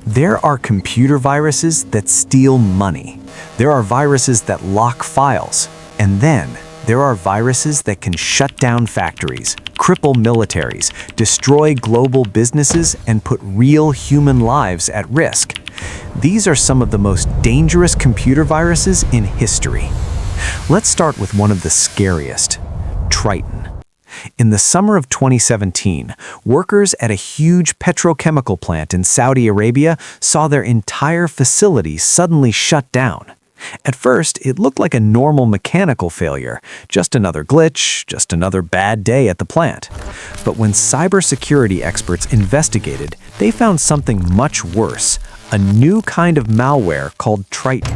There are computer viruses that steal money. There are viruses that lock files. And then there are viruses that can shut down factories, cripple militaries, destroy global businesses, and put real human lives at risk. These are some of the most dangerous computer viruses in history. Let's start with one of the scariest, Triton. In the summer of 2017, workers at a huge petrochemical plant in Saudi Arabia saw their entire facility suddenly shut down. At first, it looked like a normal mechanical failure, just another glitch, just another bad day at the plant. But when cybersecurity experts investigated, they found something much worse, a new kind of malware called Triton.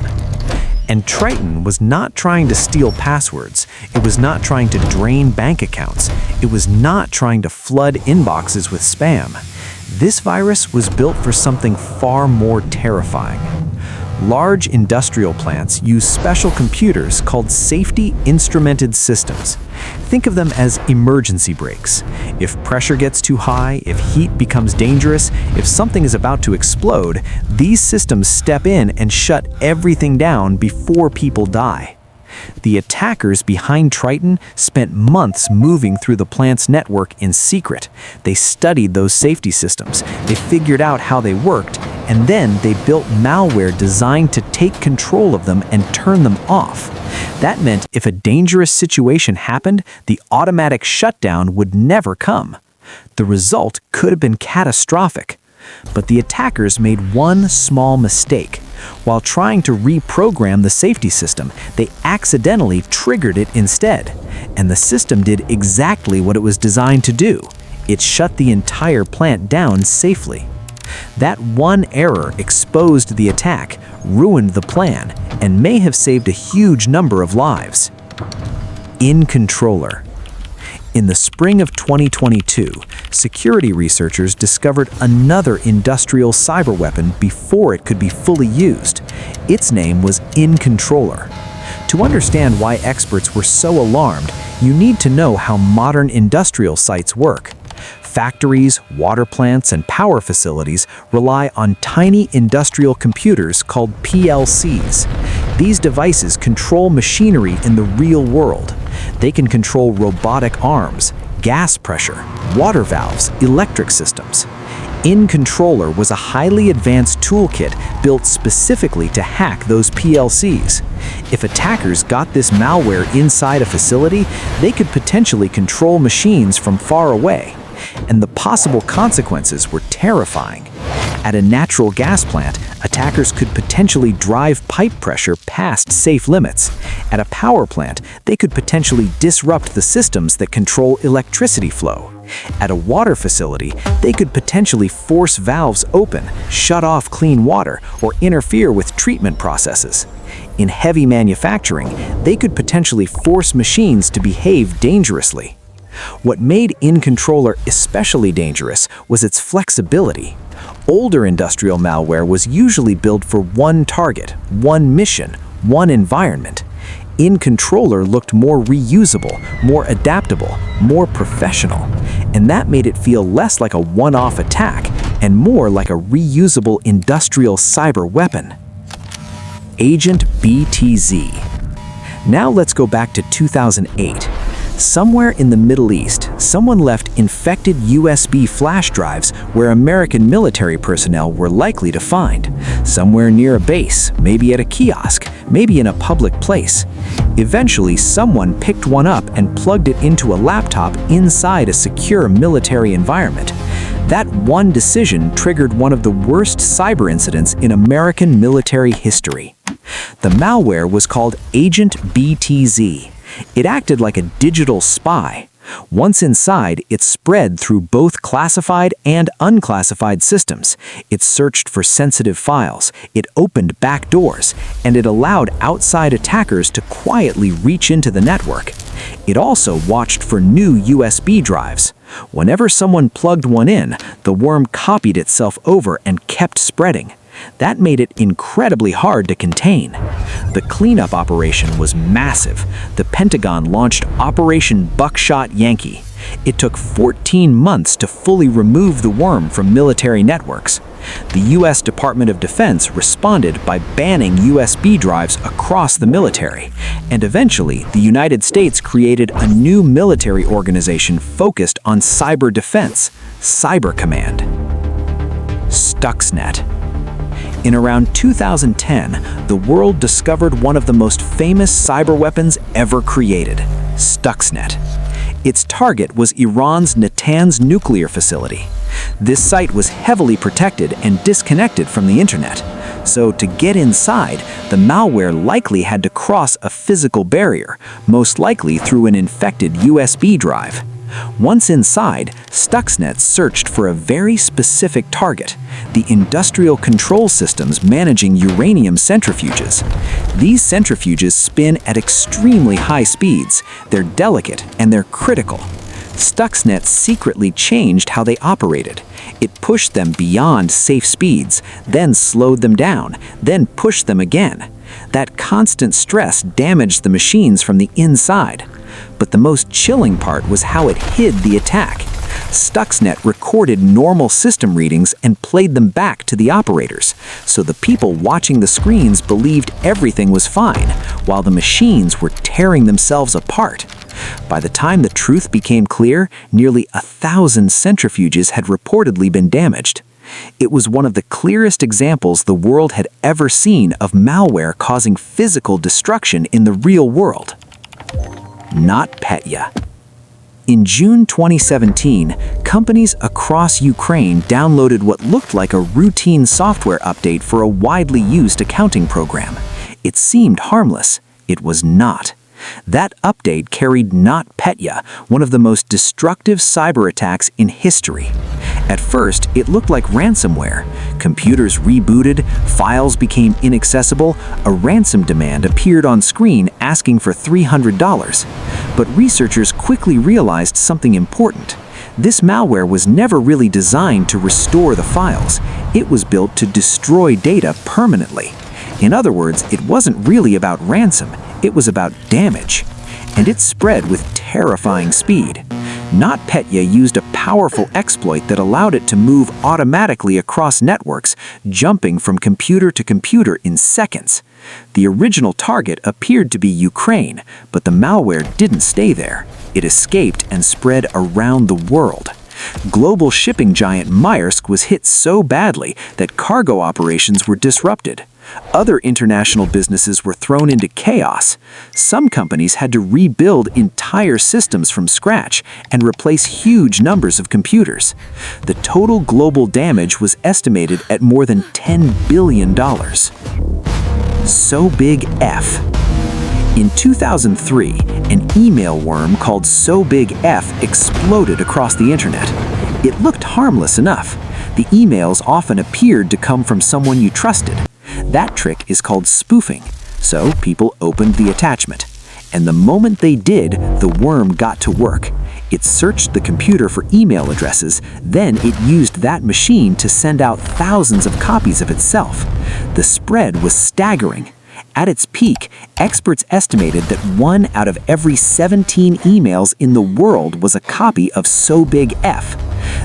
And Triton was not trying to steal passwords. It was not trying to drain bank accounts. It was not trying to flood inboxes with spam. This virus was built for something far more terrifying. Large industrial plants use special computers called safety instrumented systems. Think of them as emergency brakes. If pressure gets too high, if heat becomes dangerous, if something is about to explode, these systems step in and shut everything down before people die. The attackers behind Triton spent months moving through the plant's network in secret. They studied those safety systems, they figured out how they worked, and then they built malware designed to take control of them and turn them off. That meant if a dangerous situation happened, the automatic shutdown would never come. The result could have been catastrophic. But the attackers made one small mistake. While trying to reprogram the safety system, they accidentally triggered it instead. And the system did exactly what it was designed to do. It shut the entire plant down safely. That one error exposed the attack, ruined the plan, and may have saved a huge number of lives. InController. In the spring of 2022, security researchers discovered another industrial cyber weapon before it could be fully used. Its name was InController. To understand why experts were so alarmed, you need to know how modern industrial sites work. Factories, water plants, and power facilities rely on tiny industrial computers called PLCs. These devices control machinery in the real world. They can control robotic arms, gas pressure, water valves, electric systems. InController was a highly advanced toolkit built specifically to hack those PLCs. If attackers got this malware inside a facility, they could potentially control machines from far away. And the possible consequences were terrifying. At a natural gas plant, attackers could potentially drive pipe pressure past safe limits. At a power plant, they could potentially disrupt the systems that control electricity flow. At a water facility, they could potentially force valves open, shut off clean water, or interfere with treatment processes. In heavy manufacturing, they could potentially force machines to behave dangerously. What made InController especially dangerous was its flexibility. Older industrial malware was usually built for one target, one mission, one environment. InController looked more reusable, more adaptable, more professional, and that made it feel less like a one-off attack and more like a reusable industrial cyber weapon. Agent BTZ. Now let's go back to 2008. Somewhere in the Middle East, someone left infected USB flash drives where American military personnel were likely to find. Somewhere near a base, maybe at a kiosk, maybe in a public place. Eventually, someone picked one up and plugged it into a laptop inside a secure military environment. That one decision triggered one of the worst cyber incidents in American military history. The malware was called Agent BTZ. It acted like a digital spy. Once inside, it spread through both classified and unclassified systems. It searched for sensitive files, it opened back doors, and it allowed outside attackers to quietly reach into the network. It also watched for new USB drives. Whenever someone plugged one in, the worm copied itself over and kept spreading. That made it incredibly hard to contain. The cleanup operation was massive. The Pentagon launched Operation Buckshot Yankee. It took 14 months to fully remove the worm from military networks. The U.S. Department of Defense responded by banning USB drives across the military, and eventually the United States created a new military organization focused on cyber defense, Cyber Command. Stuxnet. In around 2010, the world discovered one of the most famous cyber weapons ever created, Stuxnet. Its target was Iran's Natanz nuclear facility. This site was heavily protected and disconnected from the internet, so to get inside, the malware likely had to cross a physical barrier, most likely through an infected USB drive. Once inside, Stuxnet searched for a very specific target, the industrial control systems managing uranium centrifuges. These centrifuges spin at extremely high speeds, they're delicate, and they're critical. Stuxnet secretly changed how they operated. It pushed them beyond safe speeds, then slowed them down, then pushed them again. That constant stress damaged the machines from the inside. But the most chilling part was how it hid the attack. Stuxnet recorded normal system readings and played them back to the operators, so the people watching the screens believed everything was fine, while the machines were tearing themselves apart. By the time the truth became clear, nearly 1,000 centrifuges had reportedly been damaged. It was one of the clearest examples the world had ever seen of malware causing physical destruction in the real world. NotPetya. In June 2017, companies across Ukraine downloaded what looked like a routine software update for a widely used accounting program. It seemed harmless. It was not. That update carried NotPetya, one of the most destructive cyber attacks in history. At first, it looked like ransomware. Computers rebooted, files became inaccessible, a ransom demand appeared on screen asking for $300. But researchers quickly realized something important. This malware was never really designed to restore the files. It was built to destroy data permanently. In other words, it wasn't really about ransom, it was about damage. And it spread with terrifying speed. NotPetya used a powerful exploit that allowed it to move automatically across networks, jumping from computer to computer in seconds. The original target appeared to be Ukraine, but the malware didn't stay there. It escaped and spread around the world. Global shipping giant Maersk was hit so badly that cargo operations were disrupted. Other international businesses were thrown into chaos. Some companies had to rebuild entire systems from scratch and replace huge numbers of computers. The total global damage was estimated at more than $10 billion. So Big F. In 2003, an email worm called So Big F exploded across the internet. It looked harmless enough. The emails often appeared to come from someone you trusted. That trick is called spoofing, so people opened the attachment. And the moment they did, the worm got to work. It searched the computer for email addresses, then it used that machine to send out thousands of copies of itself. The spread was staggering. At its peak, experts estimated that 1 out of every 17 emails in the world was a copy of So Big F.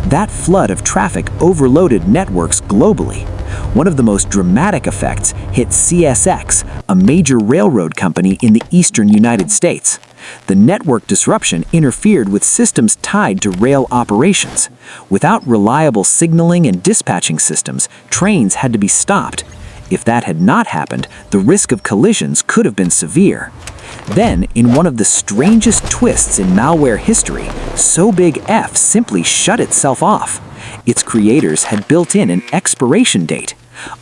That flood of traffic overloaded networks globally. One of the most dramatic effects hit CSX, a major railroad company in the eastern United States. The network disruption interfered with systems tied to rail operations. Without reliable signaling and dispatching systems, trains had to be stopped. If that had not happened, the risk of collisions could have been severe. Then, in one of the strangest twists in malware history, So Big F simply shut itself off. Its creators had built in an expiration date.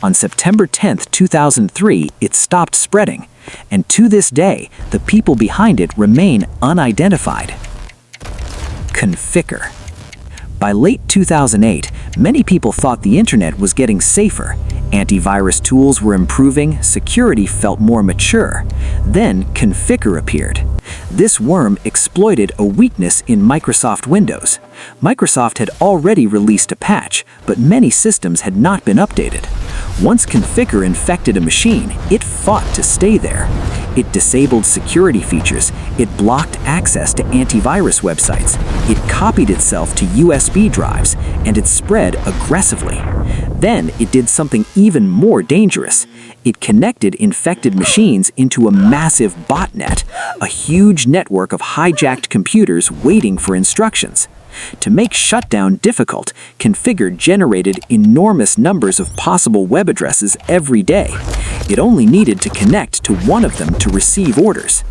On September 10, 2003, it stopped spreading, and to this day, the people behind it remain unidentified. Conficker. By late 2008, many people thought the internet was getting safer. Antivirus tools were improving, security felt more mature. Then Conficker appeared. This worm exploited a weakness in Microsoft Windows. Microsoft had already released a patch, but many systems had not been updated. Once Conficker infected a machine, it fought to stay there. It disabled security features, it blocked access to antivirus websites, it copied itself to USB drives, and it spread aggressively. Then it did something even more dangerous. It connected infected machines into a massive botnet, a huge network of hijacked computers waiting for instructions. To make shutdown difficult, Configure generated enormous numbers of possible web addresses every day. It only needed to connect to one of them to receive orders.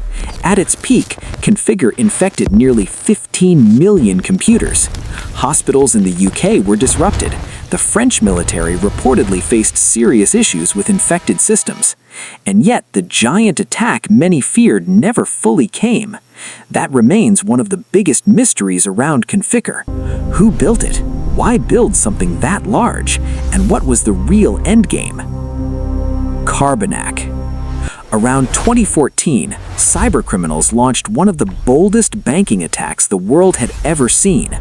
At its peak, Configure infected nearly 15 million computers. Hospitals in the UK were disrupted. The French military reportedly faced serious issues with infected systems. And yet, the giant attack many feared never fully came. That remains one of the biggest mysteries around Configure. Who built it? Why build something that large? And what was the real endgame? Carbonac. Around 2014, cybercriminals launched one of the boldest banking attacks the world had ever seen.